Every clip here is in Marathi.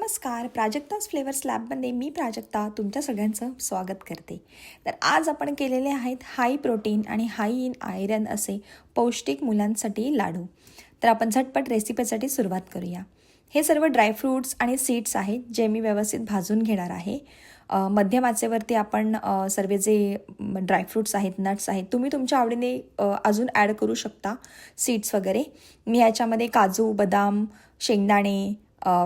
नमस्कार, प्राजक्ताज फ्लेवर्स लॅबमध्ये मी प्राजक्ता तुमच्या सगळ्यांचं स्वागत करते. तर आज आपण केलेले आहेत हाय प्रोटीन आणि हाय इन आयरन असे पौष्टिक मुलांसाठी लाडू. तर आपण झटपट रेसिपीसाठी सुरुवात करूया. हे सर्व ड्रायफ्रूट्स आणि सीड्स आहेत जे मी व्यवस्थित भाजून घेणार आहे. मध्यम आचेवरती आपण सर्व जे ड्रायफ्रूट्स आहेत, नट्स आहेत, तुम्ही तुमच्या आवडीने अजून ॲड करू शकता सीड्स वगैरे. मी याच्यामध्ये काजू, बदाम, शेंगदाणे,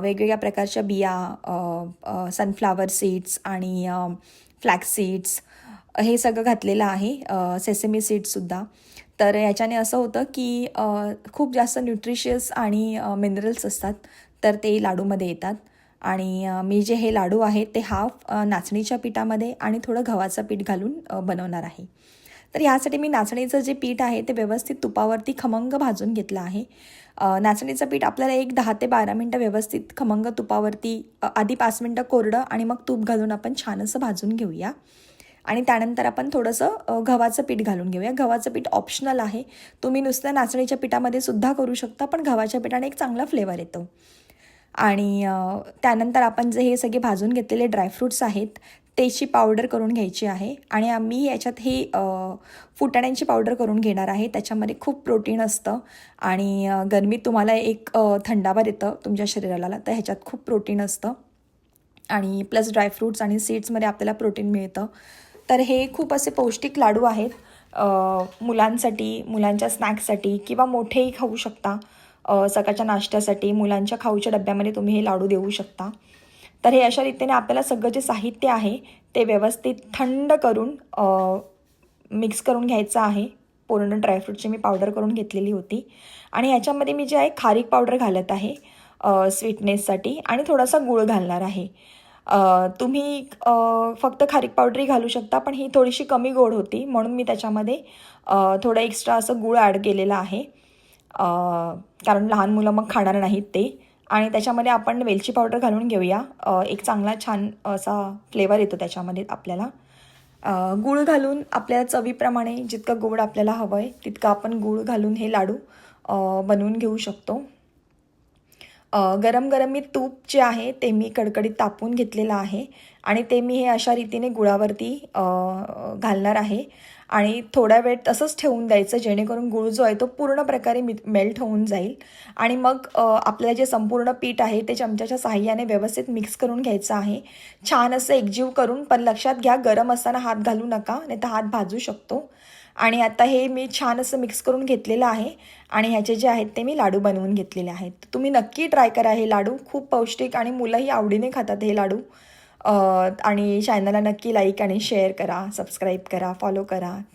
वेगवेगळ्या प्रकारच्या बिया, सनफ्लावर सीड्स आणि फ्लॅक्स सीड्स हे सगळं घातलेलं आहे, सेसमी सीड्ससुद्धा. तर याच्याने असं होतं की खूप जास्त न्यूट्रिशियस आणि मिनरल्स असतात, तर ते लाडूमध्ये येतात. आणि मी जे हे लाडू आहेत ते हाफ नाचणीच्या पिठामध्ये आणि थोडं गव्हाचं पीठ घालून बनवणार आहे. तर ह्यासाठी मी नाचणीचं जे पीठ आहे ते व्यवस्थित तुपावरती खमंग भाजून घेतलं आहे. नाचणीचं पीठ आपल्याला 10 ते 12 मिनटं व्यवस्थित खमंग तुपावरती आधी 5 मिनटं कोरडं आणि मग तूप घालून आपण छान असं भाजून घेऊया. आणि त्यानंतर आपण थोडंसं गव्हाचं पीठ घालून घेऊया. गव्हाचं पीठ ऑप्शनल आहे, तुम्ही नुसतं नाचणीच्या पिठामध्ये सुद्धा करू शकता, पण गव्हाच्या पिठाने एक चांगला फ्लेवर येतो. आणि त्यानंतर आपण जे हे सगळे भाजून घेतलेले ड्रायफ्रूट्स आहेत त्याची पावडर करून घ्यायची आहे. आणि आम्ही याच्यात हे फुटाण्यांची पावडर करून घेणार आहे. त्याच्यामध्ये खूप प्रोटीन असतं आणि गरमीत तुम्हाला एक थंडावा देतं तुमच्या शरीराला, तर ह्याच्यात खूप प्रोटीन असतं. आणि प्लस ड्रायफ्रूट्स आणि सीड्समध्ये आपल्याला प्रोटीन मिळतं. तर हे खूप असे पौष्टिक लाडू आहेत, मुलांसाठी, मुलांच्या स्नॅक्ससाठी किंवा मोठेही खाऊ शकता. सकाळच्या नाश्त्यासाठी मुलांच्या खाऊच्या डब्यामध्ये तुम्ही हे लाडू देऊ शकता. तर हे अशा रीतीने आपल्याला सगळं जे साहित्य आहे ते व्यवस्थित थंड करून मिक्स करून घ्यायचं आहे. पूर्ण ड्रायफ्रूटची मी पावडर करून घेतलेली होती. आणि ह्याच्यामध्ये मी जे आहे खारीक पावडर घालत आहे स्वीटनेससाठी, आणि थोडासा गूळ घालणार आहे. तुम्ही फक्त खारीक पावडरही घालू शकता, पण ही थोडीशी कमी गोड होती म्हणून मी त्याच्यामध्ये थोडं एक्स्ट्रा असं गूळ ॲड केलेलं आहे, कारण लहान मुलं मग खाणार नाहीत ते. आणि त्याच्यामध्ये आपण वेलची पावडर घालून घेऊया. एक चांगला छान असा फ्लेवर येतो त्याच्यामध्ये आपल्याला. गूळ घालून आपल्याला चवीप्रमाणे जितकं गोड आपल्याला हवं आहे तितकं आपण गूळ घालून हे लाडू बनवून घेऊ शकतो. गरम गरम मी तूप जे आहे ते मी कडकडीत तापवून घेतलेलं आहे आणि ते मी हे अशा रीतीने गुळावरती घालणार आहे. आणि थोड्या वेळ तसंच ठेवून द्यायचं जेणेकरून गूळ जो आहे तो पूर्ण प्रकारे मेल्ट होऊन जाईल. आणि मग आपल्याला जे संपूर्ण पीठ आहे ते चमच्याच्या साहाय्याने व्यवस्थित मिक्स करून घ्यायचं आहे, छान असं एकजीव करून. पण लक्षात घ्या, गरम असताना हात घालू नका, नाही तर हात भाजू शकतो. आणि आता हे मी छान असं मिक्स करून घेतलेलं आहे आणि ह्याचे जे आहेत ते मी लाडू बनवून घेतलेले आहेत. तुम्ही नक्की ट्राय करा हे लाडू, खूप पौष्टिक आणि मुलंही आवडीने खातात हे लाडू. आणि चॅनलला नक्की लाईक आणि शेअर करा, सबस्क्राईब करा, फॉलो करा.